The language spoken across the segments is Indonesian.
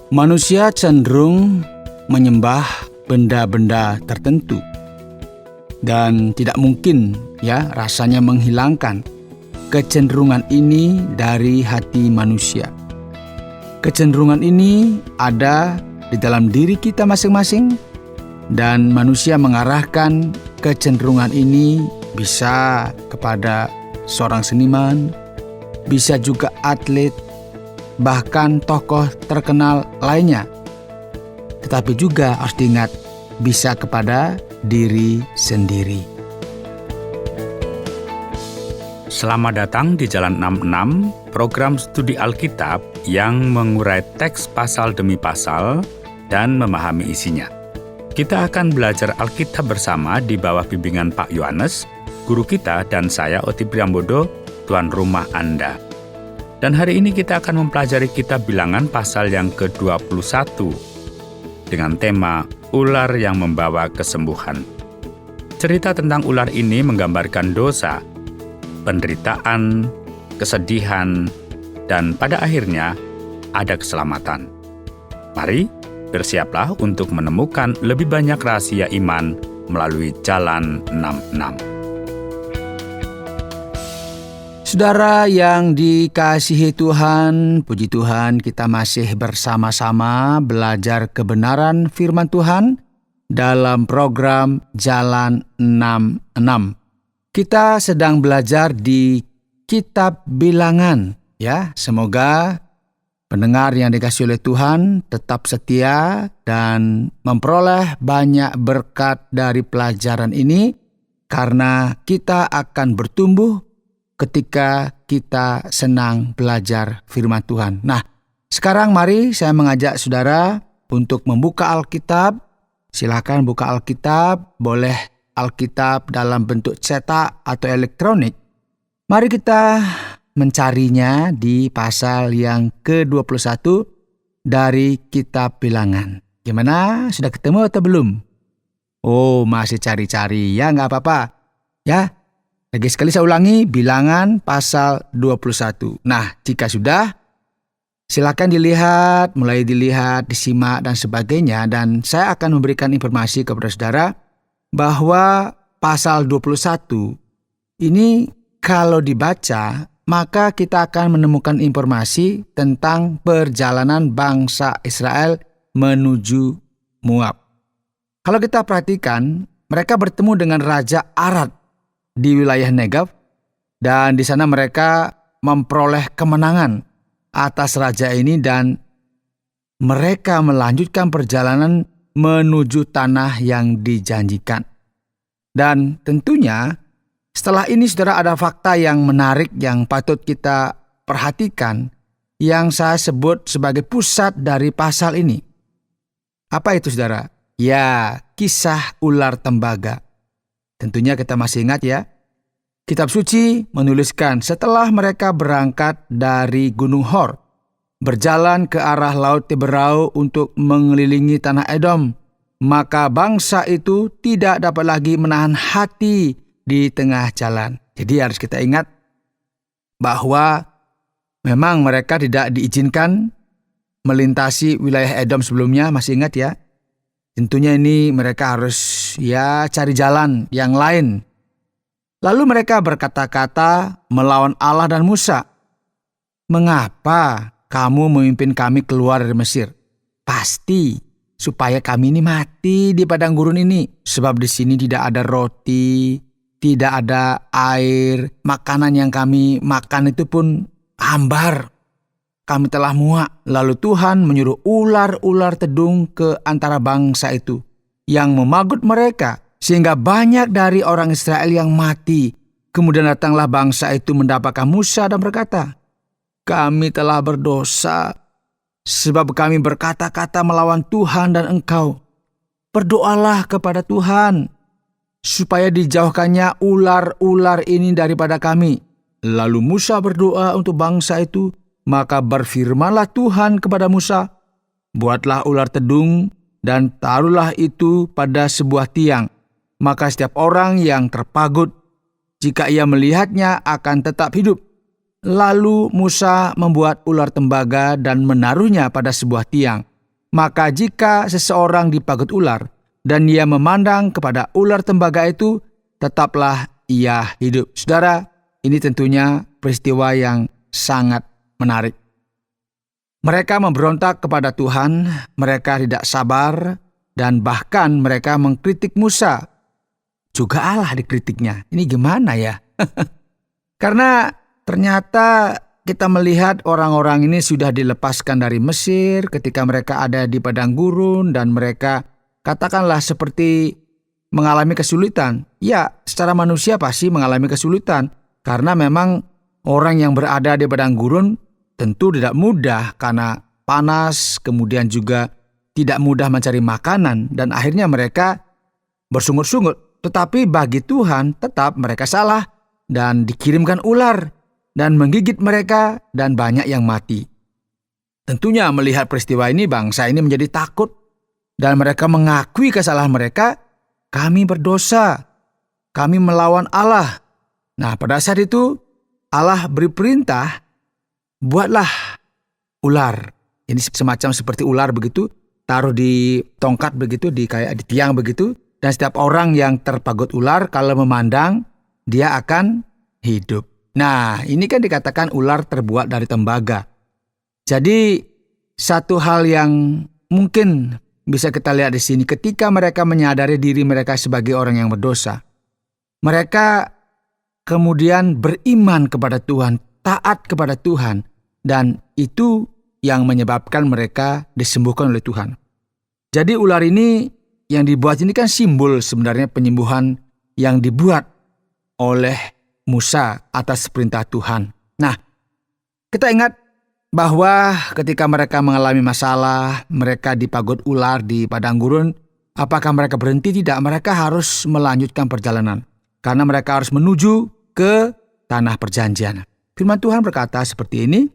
Manusia cenderung menyembah benda-benda tertentu dan tidak mungkin rasanya menghilangkan kecenderungan ini dari hati manusia. Kecenderungan ini ada di dalam diri kita masing-masing dan manusia mengarahkan kecenderungan ini bisa kepada seorang seniman, bisa juga atlet, bahkan tokoh terkenal lainnya. Tetapi juga harus diingat, bisa kepada diri sendiri. Selamat datang di Jalan 66, program studi Alkitab yang mengurai teks pasal demi pasal dan memahami isinya. Kita akan belajar Alkitab bersama di bawah bimbingan Pak Yohanes, guru kita, dan saya, Oti Priambodo, tuan rumah Anda. Dan hari ini kita akan mempelajari kitab Bilangan pasal yang ke-21 dengan tema ular yang membawa kesembuhan. Cerita tentang ular ini menggambarkan dosa, penderitaan, kesedihan, dan pada akhirnya ada keselamatan. Mari bersiaplah untuk menemukan lebih banyak rahasia iman melalui Jalan 66. Saudara yang dikasihi Tuhan, puji Tuhan kita masih bersama-sama belajar kebenaran firman Tuhan dalam program Jalan 66. Kita sedang belajar di kitab Bilangan, Semoga pendengar yang dikasihi oleh Tuhan tetap setia dan memperoleh banyak berkat dari pelajaran ini karena kita akan bertumbuh ketika kita senang belajar firman Tuhan. Nah, sekarang mari saya mengajak saudara untuk membuka Alkitab. Silakan buka Alkitab, boleh Alkitab dalam bentuk cetak atau elektronik. Mari kita mencarinya di pasal yang ke-21 dari kitab Bilangan. Gimana? Sudah ketemu atau belum? Oh, masih cari-cari. Ya, nggak apa-apa. Ya, lagi sekali saya ulangi, Bilangan pasal 21. Nah, jika sudah, silakan dilihat, mulai dilihat, disimak, dan sebagainya. Dan saya akan memberikan informasi kepada saudara bahwa pasal 21 ini kalau dibaca, maka kita akan menemukan informasi tentang perjalanan bangsa Israel menuju Moab. Kalau kita perhatikan, mereka bertemu dengan Raja Arad di wilayah Negev, dan di sana mereka memperoleh kemenangan atas raja ini dan mereka melanjutkan perjalanan menuju tanah yang dijanjikan. Dan tentunya setelah ini saudara ada fakta yang menarik yang patut kita perhatikan yang saya sebut sebagai pusat dari pasal ini. Apa itu saudara? Ya, kisah ular tembaga. Tentunya kita masih ingat ya, Kitab Suci menuliskan setelah mereka berangkat dari Gunung Hor, berjalan ke arah Laut Teberau untuk mengelilingi tanah Edom, maka bangsa itu tidak dapat lagi menahan hati di tengah jalan. Jadi harus kita ingat bahwa memang mereka tidak diizinkan melintasi wilayah Edom sebelumnya, masih ingat ya? Tentunya ini mereka harus cari jalan yang lain. Lalu mereka berkata-kata melawan Allah dan Musa. Mengapa kamu memimpin kami keluar dari Mesir? Pasti supaya kami ini mati di padang gurun ini. Sebab di sini tidak ada roti, tidak ada air. Makanan yang kami makan itu pun hambar. Kami telah muak. Lalu Tuhan menyuruh ular-ular tedung ke antara bangsa itu yang memagut mereka, sehingga banyak dari orang Israel yang mati. Kemudian datanglah bangsa itu mendapatkan Musa dan berkata, kami telah berdosa, sebab kami berkata-kata melawan Tuhan dan engkau. Berdoalah kepada Tuhan, supaya dijauhkannya ular-ular ini daripada kami. Lalu Musa berdoa untuk bangsa itu, maka berfirmanlah Tuhan kepada Musa, buatlah ular tedung dan taruhlah itu pada sebuah tiang. Maka setiap orang yang terpagut, jika ia melihatnya akan tetap hidup. Lalu Musa membuat ular tembaga dan menaruhnya pada sebuah tiang. Maka jika seseorang dipagut ular dan ia memandang kepada ular tembaga itu, tetaplah ia hidup. Saudara, ini tentunya peristiwa yang sangat menarik. Mereka memberontak kepada Tuhan, mereka tidak sabar, dan bahkan mereka mengkritik Musa. Juga Allah dikritiknya. Ini gimana ya? Karena ternyata kita melihat orang-orang ini sudah dilepaskan dari Mesir ketika mereka ada di padang gurun dan mereka katakanlah seperti mengalami kesulitan. Ya, secara manusia pasti mengalami kesulitan karena memang orang yang berada di padang gurun tentu tidak mudah karena panas, kemudian juga tidak mudah mencari makanan dan akhirnya mereka bersungut-sungut. Tetapi bagi Tuhan tetap mereka salah dan dikirimkan ular dan menggigit mereka dan banyak yang mati. Tentunya melihat peristiwa ini bangsa ini menjadi takut dan mereka mengakui kesalahan mereka, kami berdosa, kami melawan Allah. Nah pada saat itu Allah beri perintah, buatlah ular. Ini semacam seperti ular begitu, taruh di tongkat begitu, kayak di tiang begitu. Dan setiap orang yang terpagut ular kalau memandang, dia akan hidup. Nah, ini kan dikatakan ular terbuat dari tembaga. Jadi, satu hal yang mungkin bisa kita lihat di sini, ketika mereka menyadari diri mereka sebagai orang yang berdosa, mereka kemudian beriman kepada Tuhan, taat kepada Tuhan, dan itu yang menyebabkan mereka disembuhkan oleh Tuhan. Jadi ular ini yang dibuat ini kan simbol sebenarnya penyembuhan yang dibuat oleh Musa atas perintah Tuhan. Nah, kita ingat bahwa ketika mereka mengalami masalah, mereka dipagut ular di padang gurun, apakah mereka berhenti? Tidak, mereka harus melanjutkan perjalanan. Karena mereka harus menuju ke tanah perjanjian. Firman Tuhan berkata seperti ini,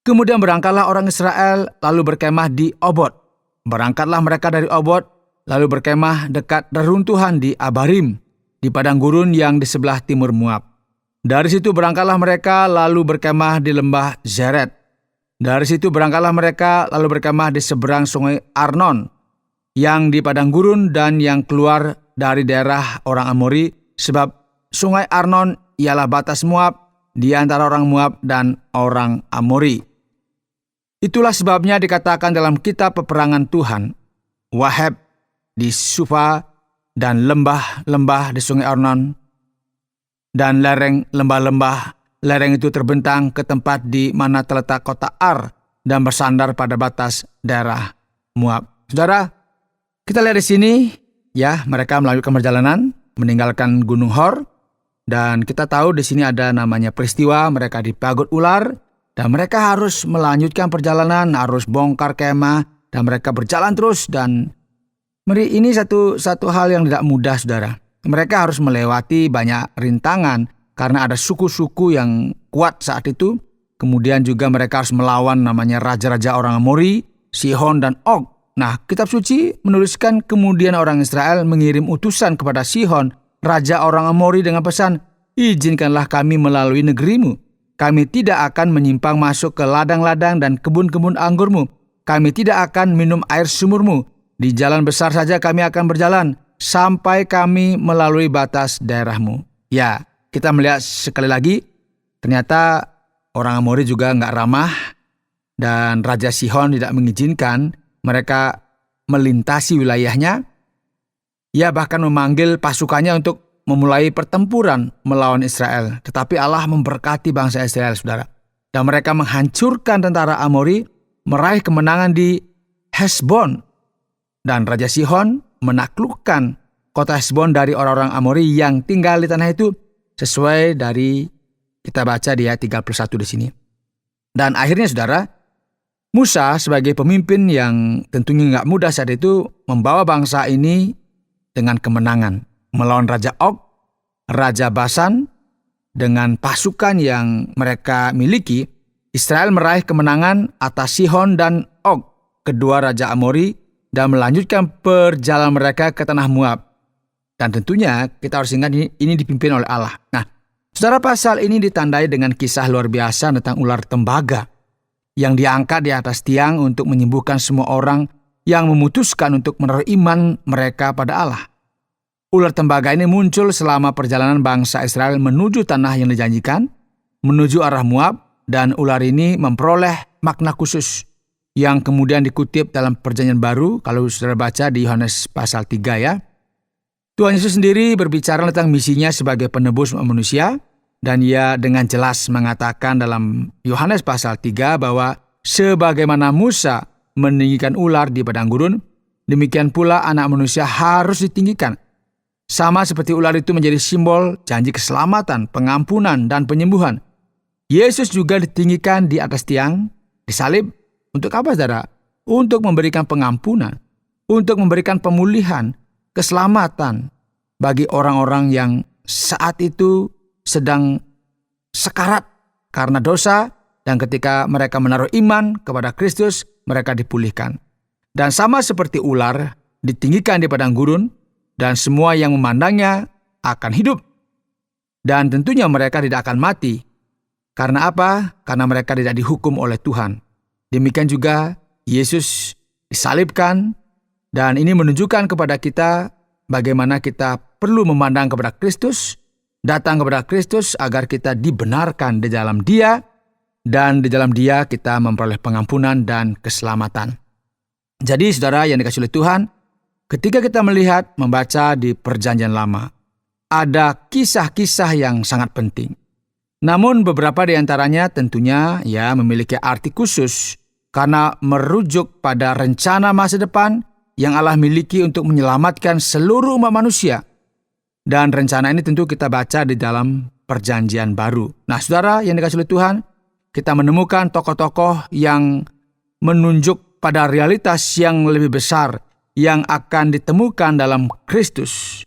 kemudian berangkatlah orang Israel lalu berkemah di Obot. Berangkatlah mereka dari Obot, lalu berkemah dekat reruntuhan di Abarim, di padang gurun yang di sebelah timur Moab. Dari situ berangkatlah mereka lalu berkemah di lembah Zeret. Dari situ berangkatlah mereka lalu berkemah di seberang sungai Arnon, yang di padang gurun dan yang keluar dari daerah orang Amori, sebab sungai Arnon ialah batas Moab di antara orang Moab dan orang Amori. Itulah sebabnya dikatakan dalam kitab peperangan Tuhan, Waheb di Sufa dan lembah-lembah di sungai Arnon dan lereng lembah-lembah. Lereng itu terbentang ke tempat di mana terletak kota Ar dan bersandar pada batas daerah Moab. Saudara, kita lihat di sini ya, mereka melanjutkan perjalanan meninggalkan Gunung Hor dan kita tahu di sini ada namanya peristiwa mereka dipagut ular. Dan mereka harus melanjutkan perjalanan, harus bongkar kemah, dan mereka berjalan terus. Dan ini satu hal yang tidak mudah, saudara. Mereka harus melewati banyak rintangan, karena ada suku-suku yang kuat saat itu. Kemudian juga mereka harus melawan namanya raja-raja orang Amori, Sihon dan Og. Nah, kitab suci menuliskan kemudian orang Israel mengirim utusan kepada Sihon, raja orang Amori dengan pesan, izinkanlah kami melalui negerimu. Kami tidak akan menyimpang masuk ke ladang-ladang dan kebun-kebun anggurmu. Kami tidak akan minum air sumurmu. Di jalan besar saja kami akan berjalan sampai kami melalui batas daerahmu. Ya, kita melihat sekali lagi, ternyata orang Amori juga nggak ramah dan Raja Sihon tidak mengizinkan mereka melintasi wilayahnya. Ia bahkan memanggil pasukannya untuk memulai pertempuran melawan Israel. Tetapi Allah memberkati bangsa Israel, saudara. Dan mereka menghancurkan tentara Amori, meraih kemenangan di Hesbon. Dan Raja Sihon menaklukkan kota Hesbon dari orang-orang Amori yang tinggal di tanah itu, sesuai dari kita baca di ayat 31 di sini. Dan akhirnya, saudara, Musa sebagai pemimpin yang tentunya nggak mudah saat itu, membawa bangsa ini dengan kemenangan melawan Raja Og, Raja Basan. Dengan pasukan yang mereka miliki, Israel meraih kemenangan atas Sihon dan Og, kedua Raja Amori, dan melanjutkan perjalanan mereka ke tanah Moab. Dan tentunya kita harus ingat ini dipimpin oleh Allah. Nah, saudara, pasal ini ditandai dengan kisah luar biasa tentang ular tembaga yang diangkat di atas tiang untuk menyembuhkan semua orang yang memutuskan untuk menaruh iman mereka pada Allah. Ular tembaga ini muncul selama perjalanan bangsa Israel menuju tanah yang dijanjikan, menuju arah Moab, dan ular ini memperoleh makna khusus yang kemudian dikutip dalam Perjanjian Baru kalau saudara baca di Yohanes pasal 3 ya. Tuhan Yesus sendiri berbicara tentang misinya sebagai penebus manusia, dan ia dengan jelas mengatakan dalam Yohanes pasal 3 bahwa sebagaimana Musa meninggikan ular di padang gurun, demikian pula anak manusia harus ditinggikan. Sama seperti ular itu menjadi simbol janji keselamatan, pengampunan, dan penyembuhan. Yesus juga ditinggikan di atas tiang, disalib. Untuk apa, saudara? Untuk memberikan pengampunan, untuk memberikan pemulihan, keselamatan bagi orang-orang yang saat itu sedang sekarat karena dosa, dan ketika mereka menaruh iman kepada Kristus, mereka dipulihkan. Dan sama seperti ular ditinggikan di padang gurun, dan semua yang memandangnya akan hidup. Dan tentunya mereka tidak akan mati. Karena apa? Karena mereka tidak dihukum oleh Tuhan. Demikian juga Yesus disalibkan, dan ini menunjukkan kepada kita bagaimana kita perlu memandang kepada Kristus, datang kepada Kristus agar kita dibenarkan di dalam Dia, dan di dalam Dia kita memperoleh pengampunan dan keselamatan. Jadi saudara yang dikasihi oleh Tuhan, ketika kita melihat, membaca di Perjanjian Lama, ada kisah-kisah yang sangat penting. Namun beberapa di antaranya tentunya memiliki arti khusus karena merujuk pada rencana masa depan yang Allah miliki untuk menyelamatkan seluruh umat manusia. Dan rencana ini tentu kita baca di dalam Perjanjian Baru. Nah, saudara yang dikasihi oleh Tuhan, kita menemukan tokoh-tokoh yang menunjuk pada realitas yang lebih besar yang akan ditemukan dalam Kristus.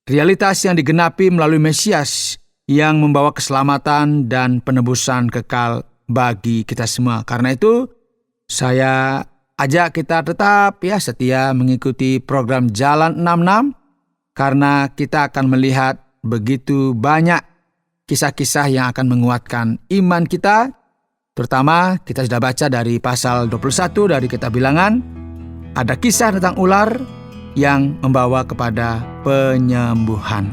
Realitas yang digenapi melalui Mesias yang membawa keselamatan dan penebusan kekal bagi kita semua. Karena itu, saya ajak kita tetap setia mengikuti program Jalan 66, karena kita akan melihat begitu banyak kisah-kisah yang akan menguatkan iman kita. Terutama kita sudah baca dari pasal 21 dari kitab Bilangan, ada kisah tentang ular yang membawa kepada penyembuhan.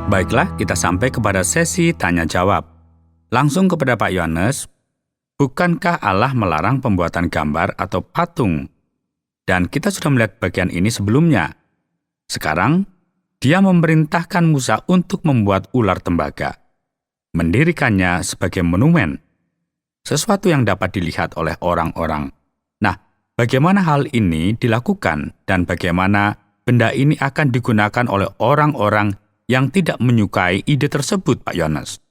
Baiklah, kita sampai kepada sesi tanya-jawab. Langsung kepada Pak Yohanes, bukankah Allah melarang pembuatan gambar atau patung? Dan kita sudah melihat bagian ini sebelumnya. Sekarang, Dia memerintahkan Musa untuk membuat ular tembaga, mendirikannya sebagai monumen, sesuatu yang dapat dilihat oleh orang-orang. Nah, bagaimana hal ini dilakukan dan bagaimana benda ini akan digunakan oleh orang-orang yang tidak menyukai ide tersebut, Pak Yohanes?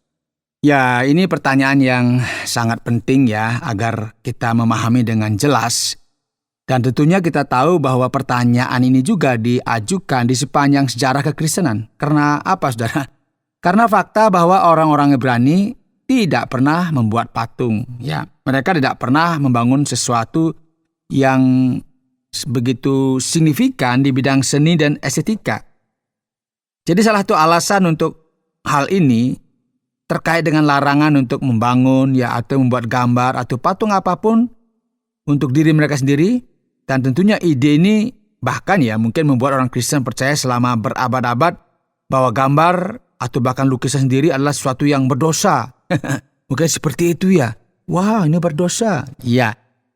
Ya, ini pertanyaan yang sangat penting agar kita memahami dengan jelas. Dan tentunya kita tahu bahwa pertanyaan ini juga diajukan di sepanjang sejarah kekristenan. Karena apa, saudara? Karena fakta bahwa orang-orang Ibrani tidak pernah membuat patung. Mereka tidak pernah membangun sesuatu yang begitu signifikan di bidang seni dan estetika. Jadi salah satu alasan untuk hal ini terkait dengan larangan untuk membangun atau membuat gambar atau patung apapun untuk diri mereka sendiri. Dan tentunya ide ini bahkan mungkin membuat orang Kristen percaya selama berabad-abad bahwa gambar atau bahkan lukisan sendiri adalah sesuatu yang berdosa. Mungkin seperti itu Wah, ini berdosa.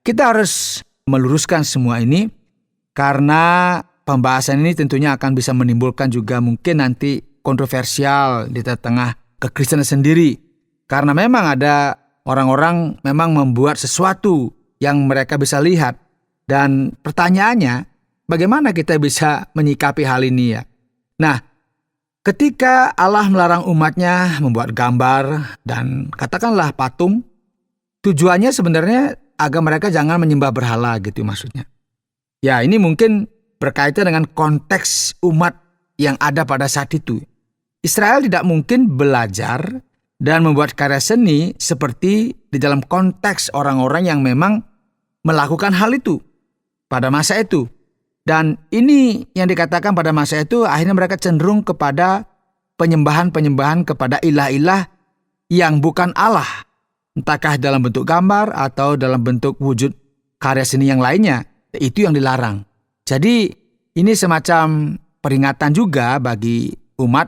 Kita harus meluruskan semua ini karena pembahasan ini tentunya akan bisa menimbulkan juga mungkin nanti kontroversial di tengah kekristenan sendiri. Karena memang ada orang-orang memang membuat sesuatu yang mereka bisa lihat. Dan pertanyaannya, bagaimana kita bisa menyikapi hal ini Nah, ketika Allah melarang umatnya membuat gambar dan katakanlah patung, tujuannya sebenarnya agar mereka jangan menyembah berhala gitu maksudnya. Ini mungkin berkaitan dengan konteks umat yang ada pada saat itu. Israel tidak mungkin belajar dan membuat karya seni seperti di dalam konteks orang-orang yang memang melakukan hal itu pada masa itu. Dan ini yang dikatakan pada masa itu, akhirnya mereka cenderung kepada penyembahan-penyembahan kepada ilah-ilah yang bukan Allah, entahkah dalam bentuk gambar atau dalam bentuk wujud karya seni yang lainnya, itu yang dilarang. Jadi ini semacam peringatan juga bagi umat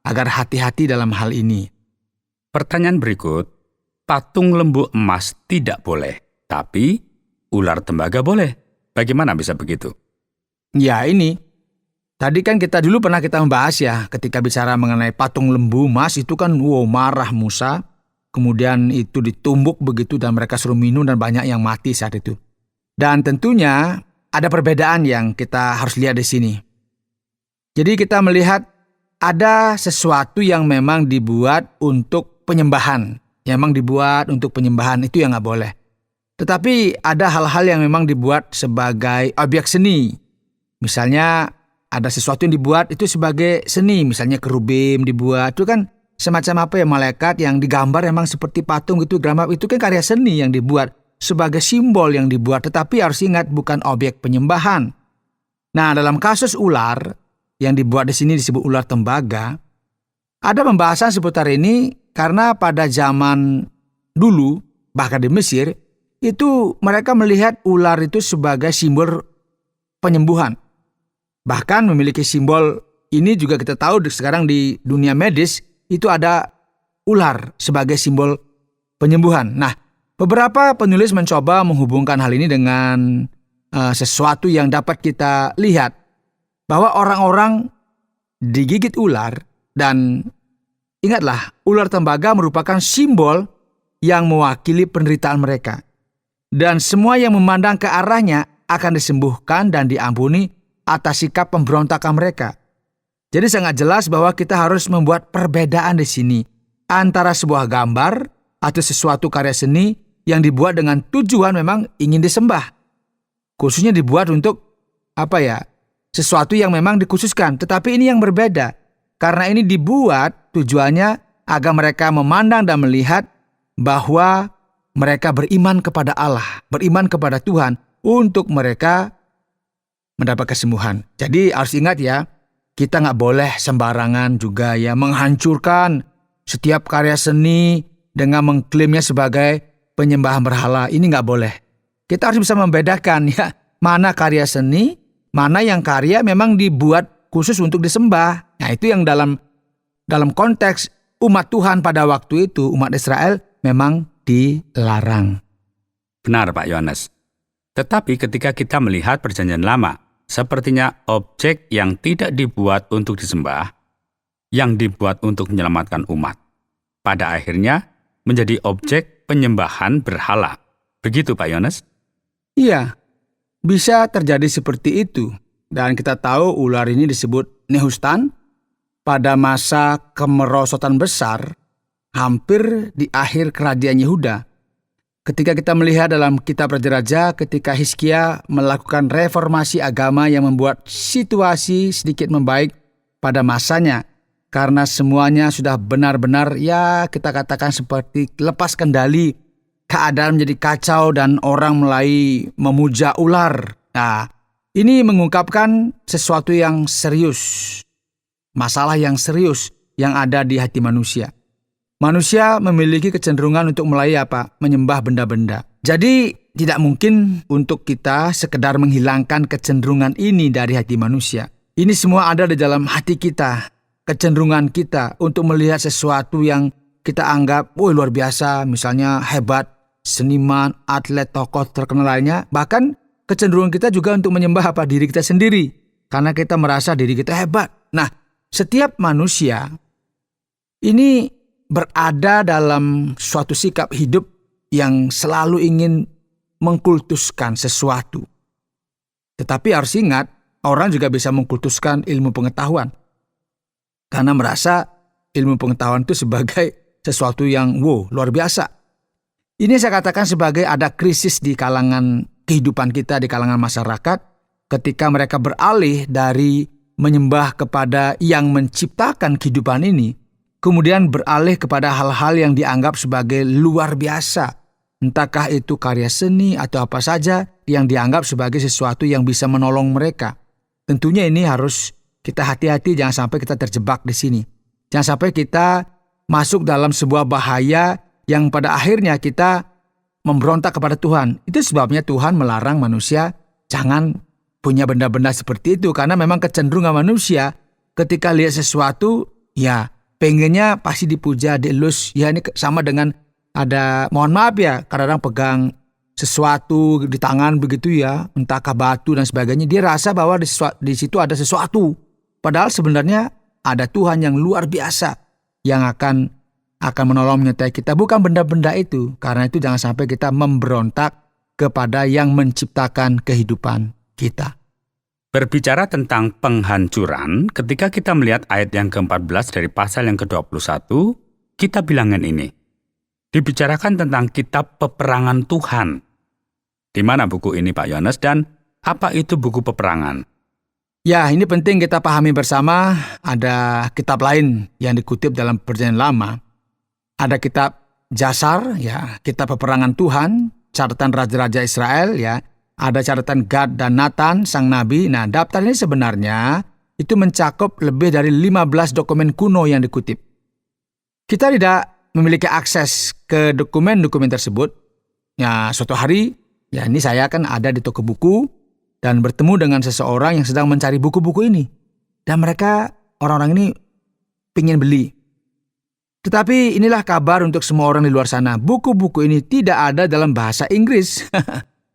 agar hati-hati dalam hal ini. Pertanyaan berikut, patung lembu emas tidak boleh, tapi ular tembaga boleh. Bagaimana bisa begitu? Ya ini, tadi kan kita membahas ya, ketika bicara mengenai patung lembu emas itu kan marah Musa, kemudian itu ditumbuk begitu dan mereka suruh minum dan banyak yang mati saat itu. Dan tentunya ada perbedaan yang kita harus lihat di sini. Jadi kita melihat ada sesuatu yang memang dibuat untuk penyembahan. Yang memang dibuat untuk penyembahan itu yang nggak boleh. Tetapi ada hal-hal yang memang dibuat sebagai objek seni. Misalnya ada sesuatu yang dibuat itu sebagai seni. Misalnya kerubim dibuat. Itu kan semacam malaikat yang digambar memang seperti patung gitu. Gambar itu kan karya seni yang dibuat. Sebagai simbol yang dibuat, tetapi harus ingat bukan objek penyembahan. Nah, dalam kasus ular yang dibuat di sini disebut ular tembaga, ada pembahasan seputar ini karena pada zaman dulu, bahkan di Mesir, itu mereka melihat ular itu sebagai simbol penyembuhan. Bahkan memiliki simbol ini juga kita tahu sekarang di dunia medis, itu ada ular sebagai simbol penyembuhan. Nah, beberapa penulis mencoba menghubungkan hal ini dengan sesuatu yang dapat kita lihat, bahwa orang-orang digigit ular, dan ingatlah, ular tembaga merupakan simbol yang mewakili penderitaan mereka. Dan semua yang memandang ke arahnya akan disembuhkan dan diampuni atas sikap pemberontakan mereka. Jadi sangat jelas bahwa kita harus membuat perbedaan di sini antara sebuah gambar atau sesuatu karya seni yang dibuat dengan tujuan memang ingin disembah. Khususnya dibuat untuk sesuatu yang memang dikhususkan. Tetapi ini yang berbeda. Karena ini dibuat tujuannya agar mereka memandang dan melihat bahwa mereka beriman kepada Allah, beriman kepada Tuhan untuk mereka mendapat kesembuhan. Jadi harus ingat ya, kita nggak boleh sembarangan juga ya menghancurkan setiap karya seni dengan mengklaimnya sebagai penyembahan berhala. Ini nggak boleh. Kita harus bisa membedakan ya, mana karya seni, mana yang karya memang dibuat khusus untuk disembah. Nah, itu yang dalam konteks umat Tuhan pada waktu itu, umat Israel memang dilarang. Benar Pak Yohanes. Tetapi ketika kita melihat Perjanjian Lama, sepertinya objek yang tidak dibuat untuk disembah, yang dibuat untuk menyelamatkan umat, pada akhirnya menjadi objek penyembahan berhala. Begitu Pak Yohanes? Iya, bisa terjadi seperti itu. Dan kita tahu ular ini disebut Nehustan pada masa kemerosotan besar, hampir di akhir kerajaan Yehuda. Ketika kita melihat dalam kitab Raja-Raja, ketika Hizkia melakukan reformasi agama yang membuat situasi sedikit membaik pada masanya, karena semuanya sudah benar-benar kita katakan seperti lepas kendali, keadaan menjadi kacau dan orang mulai memuja ular. Nah, ini mengungkapkan sesuatu yang serius, masalah yang serius yang ada di hati manusia. Manusia memiliki kecenderungan untuk mulai menyembah benda-benda. Jadi tidak mungkin untuk kita sekedar menghilangkan kecenderungan ini dari hati manusia. Ini semua ada di dalam hati kita. Kecenderungan kita untuk melihat sesuatu yang kita anggap luar biasa, misalnya hebat, seniman, atlet, tokoh terkenal lainnya. Bahkan kecenderungan kita juga untuk menyembah diri kita sendiri, karena kita merasa diri kita hebat. Nah, setiap manusia ini berada dalam suatu sikap hidup yang selalu ingin mengkultuskan sesuatu. Tetapi harus ingat, orang juga bisa mengkultuskan ilmu pengetahuan. Karena merasa ilmu pengetahuan itu sebagai sesuatu yang luar biasa. Ini saya katakan sebagai ada krisis di kalangan kehidupan kita, di kalangan masyarakat, ketika mereka beralih dari menyembah kepada yang menciptakan kehidupan ini, kemudian beralih kepada hal-hal yang dianggap sebagai luar biasa. Entahkah itu karya seni atau apa saja yang dianggap sebagai sesuatu yang bisa menolong mereka. Tentunya ini harus kita hati-hati, jangan sampai kita terjebak di sini. Jangan sampai kita masuk dalam sebuah bahaya yang pada akhirnya kita memberontak kepada Tuhan. Itu sebabnya Tuhan melarang manusia jangan punya benda-benda seperti itu, karena memang kecenderungan manusia ketika lihat sesuatu, ya pengennya pasti dipuja, dielus. Ya ini sama dengan ada, mohon maaf ya, kadang-kadang pegang sesuatu di tangan begitu ya, entahkah batu dan sebagainya. Dia rasa bahwa di situ ada sesuatu. Padahal sebenarnya ada Tuhan yang luar biasa yang akan menolong menyertai kita. Bukan benda-benda itu. Karena itu jangan sampai kita memberontak kepada yang menciptakan kehidupan kita. Berbicara tentang penghancuran, ketika kita melihat ayat yang ke-14 dari pasal yang ke-21, kita bilangan ini. Dibicarakan tentang kitab peperangan Tuhan. Di mana buku ini, Pak Yohanes, dan apa itu buku peperangan? Ya, ini penting kita pahami bersama. Ada kitab lain yang dikutip dalam Perjanjian Lama. Ada kitab Jasar, ya, kitab peperangan Tuhan, catatan raja-raja Israel, ya. Ada catatan Gad dan Nathan, sang nabi. Nah, daftar ini sebenarnya itu mencakup lebih dari 15 dokumen kuno yang dikutip. Kita tidak memiliki akses ke dokumen-dokumen tersebut. Ya, suatu hari, ya ini saya kan ada di toko buku dan bertemu dengan seseorang yang sedang mencari buku-buku ini. Dan mereka, orang-orang ini ingin beli. Tetapi inilah kabar untuk semua orang di luar sana. Buku-buku ini tidak ada dalam bahasa Inggris.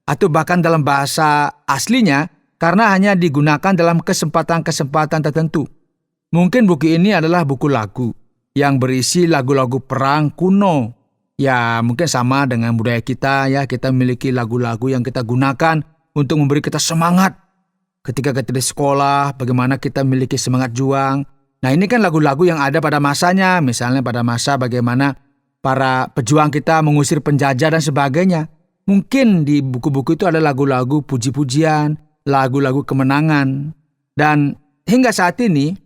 Atau bahkan dalam bahasa aslinya, karena hanya digunakan dalam kesempatan-kesempatan tertentu. Mungkin buku ini adalah buku lagu yang berisi lagu-lagu perang kuno. Ya, mungkin sama dengan budaya kita, ya, kita memiliki lagu-lagu yang kita gunakan untuk memberi kita semangat. Ketika kita di sekolah, bagaimana kita memiliki semangat juang. Nah, ini kan lagu-lagu yang ada pada masanya, misalnya pada masa bagaimana para pejuang kita mengusir penjajah dan sebagainya. Mungkin di buku-buku itu ada lagu-lagu puji-pujian, lagu-lagu kemenangan. Dan hingga saat ini,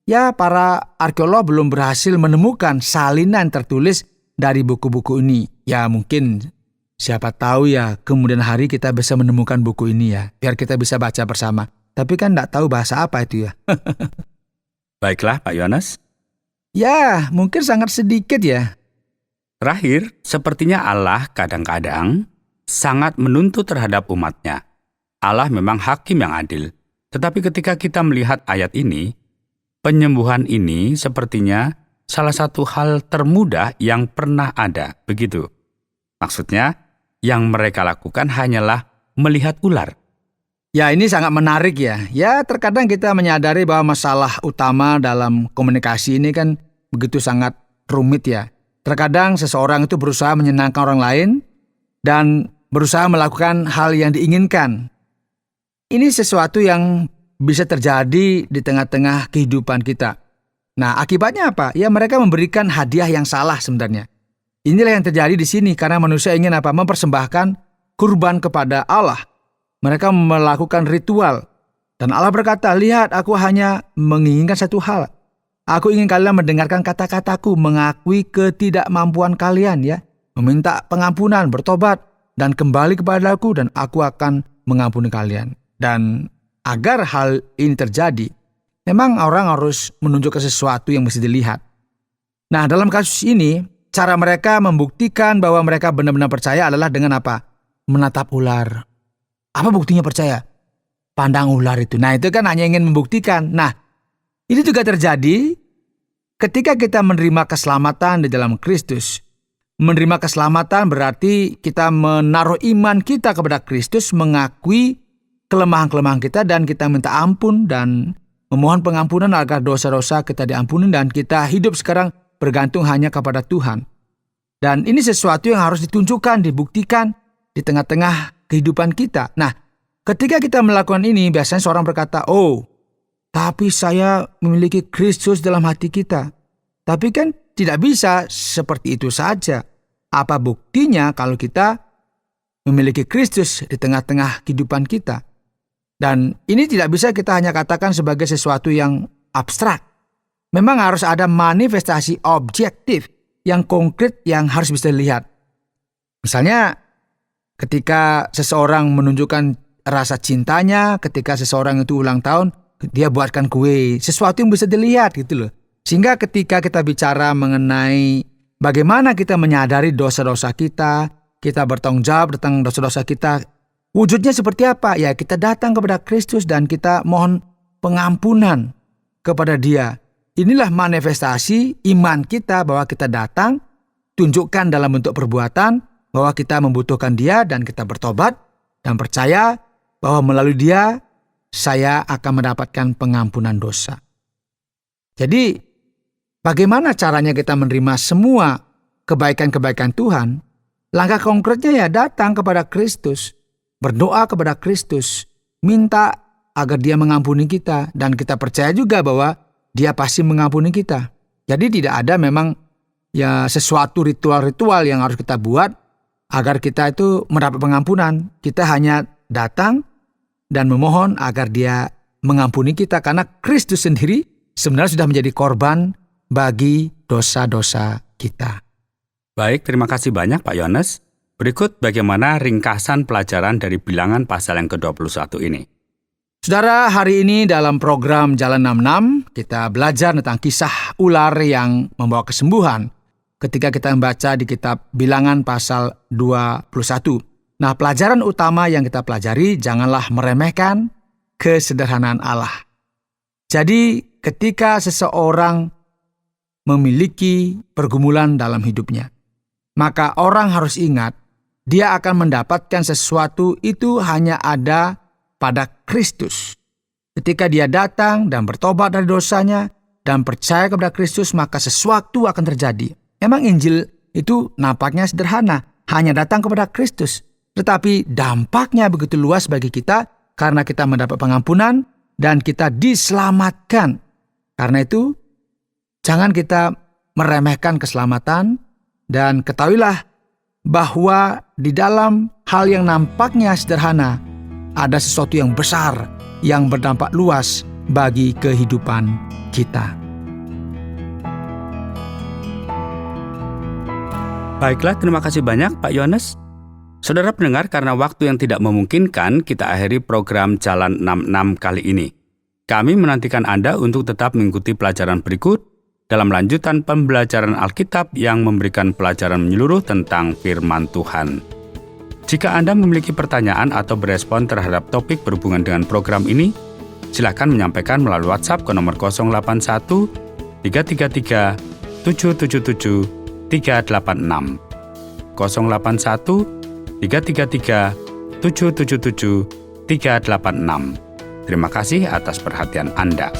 ya para arkeolog belum berhasil menemukan salinan tertulis dari buku-buku ini. Ya mungkin siapa tahu ya kemudian hari kita bisa menemukan buku ini ya, biar kita bisa baca bersama. Tapi kan tidak tahu bahasa apa itu ya. Baiklah, Pak Yohanes. Ya, mungkin sangat sedikit ya. Terakhir, sepertinya Allah kadang-kadang sangat menuntut terhadap umatnya. Allah memang hakim yang adil. Tetapi ketika kita melihat ayat ini, penyembuhan ini sepertinya salah satu hal termudah yang pernah ada, begitu. Maksudnya, yang mereka lakukan hanyalah melihat ular. Ya, ini sangat menarik ya. Ya, terkadang kita menyadari bahwa masalah utama dalam komunikasi ini kan begitu sangat rumit ya. Terkadang seseorang itu berusaha menyenangkan orang lain dan berusaha melakukan hal yang diinginkan. Ini sesuatu yang bisa terjadi di tengah-tengah kehidupan kita. Nah, akibatnya apa? Ya, mereka memberikan hadiah yang salah sebenarnya. Inilah yang terjadi di sini karena manusia ingin apa? Mempersembahkan kurban kepada Allah. Mereka melakukan ritual. Dan Allah berkata, lihat, aku hanya menginginkan satu hal. Aku ingin kalian mendengarkan kata-kataku, mengakui ketidakmampuan kalian ya. Meminta pengampunan, bertobat, dan kembali kepadaku dan aku akan mengampuni kalian. Dan agar hal ini terjadi, memang orang harus menunjukkan sesuatu yang mesti dilihat. Nah, dalam kasus ini, cara mereka membuktikan bahwa mereka benar-benar percaya adalah dengan apa? Menatap ular. Apa buktinya percaya? Pandang ular itu. Nah, itu kan hanya ingin membuktikan. Nah, ini juga terjadi ketika kita menerima keselamatan di dalam Kristus. Menerima keselamatan berarti kita menaruh iman kita kepada Kristus, mengakui kelemahan-kelemahan kita dan kita minta ampun dan memohon pengampunan agar dosa-dosa kita diampuni dan kita hidup sekarang bergantung hanya kepada Tuhan. Dan ini sesuatu yang harus ditunjukkan, dibuktikan di tengah-tengah kehidupan kita. Nah, ketika kita melakukan ini, biasanya seorang berkata, oh, tapi saya memiliki Kristus dalam hati kita. Tapi kan tidak bisa seperti itu saja. Apa buktinya kalau kita memiliki Kristus di tengah-tengah kehidupan kita? Dan ini tidak bisa kita hanya katakan sebagai sesuatu yang abstrak. Memang harus ada manifestasi objektif yang konkret yang harus bisa dilihat. Misalnya ketika seseorang menunjukkan rasa cintanya, ketika seseorang itu ulang tahun, dia buatkan kue, sesuatu yang bisa dilihat gitu loh. Sehingga ketika kita bicara mengenai bagaimana kita menyadari dosa-dosa kita bertanggung jawab tentang dosa-dosa kita, wujudnya seperti apa? Ya, kita datang kepada Kristus dan kita mohon pengampunan kepada Dia. Inilah manifestasi iman kita bahwa kita datang, tunjukkan dalam bentuk perbuatan bahwa kita membutuhkan Dia dan kita bertobat dan percaya bahwa melalui Dia saya akan mendapatkan pengampunan dosa. Jadi, bagaimana caranya kita menerima semua kebaikan-kebaikan Tuhan? Langkah konkretnya ya datang kepada Kristus, berdoa kepada Kristus, minta agar Dia mengampuni kita, dan kita percaya juga bahwa Dia pasti mengampuni kita. Jadi tidak ada memang ya sesuatu ritual-ritual yang harus kita buat agar kita itu mendapat pengampunan. Kita hanya datang dan memohon agar Dia mengampuni kita, karena Kristus sendiri sebenarnya sudah menjadi korban bagi dosa-dosa kita. Baik, terima kasih banyak Pak Yones. Berikut bagaimana ringkasan pelajaran dari Bilangan pasal yang ke-21 ini. Saudara, hari ini dalam program Jalan 66, kita belajar tentang kisah ular yang membawa kesembuhan ketika kita membaca di kitab Bilangan pasal 21. Nah, pelajaran utama yang kita pelajari, janganlah meremehkan kesederhanaan Allah. Jadi, ketika seseorang memiliki pergumulan dalam hidupnya, maka orang harus ingat, dia akan mendapatkan sesuatu itu hanya ada pada Kristus. Ketika dia datang dan bertobat dari dosanya dan percaya kepada Kristus, maka sesuatu akan terjadi. Memang Injil itu nampaknya sederhana, hanya datang kepada Kristus. Tetapi dampaknya begitu luas bagi kita karena kita mendapat pengampunan dan kita diselamatkan. Karena itu, jangan kita meremehkan keselamatan, dan ketahuilah bahwa di dalam hal yang nampaknya sederhana, ada sesuatu yang besar yang berdampak luas bagi kehidupan kita. Baiklah, terima kasih banyak Pak Yones. Saudara pendengar, karena waktu yang tidak memungkinkan, kita akhiri program Jalan 66 kali ini. Kami menantikan Anda untuk tetap mengikuti pelajaran berikut dalam lanjutan pembelajaran Alkitab yang memberikan pelajaran menyeluruh tentang firman Tuhan. Jika Anda memiliki pertanyaan atau berespon terhadap topik berhubungan dengan program ini, silakan menyampaikan melalui WhatsApp ke nomor 081 333 777 386. 081 333 777 386. Terima kasih atas perhatian Anda.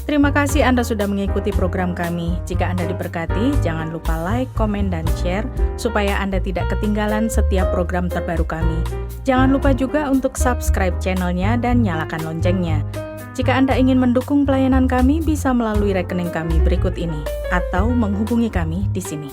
Terima kasih Anda sudah mengikuti program kami. Jika Anda diberkati, jangan lupa like, komen, dan share supaya Anda tidak ketinggalan setiap program terbaru kami. Jangan lupa juga untuk subscribe channelnya dan nyalakan loncengnya. Jika Anda ingin mendukung pelayanan kami, bisa melalui rekening kami berikut ini atau menghubungi kami di sini.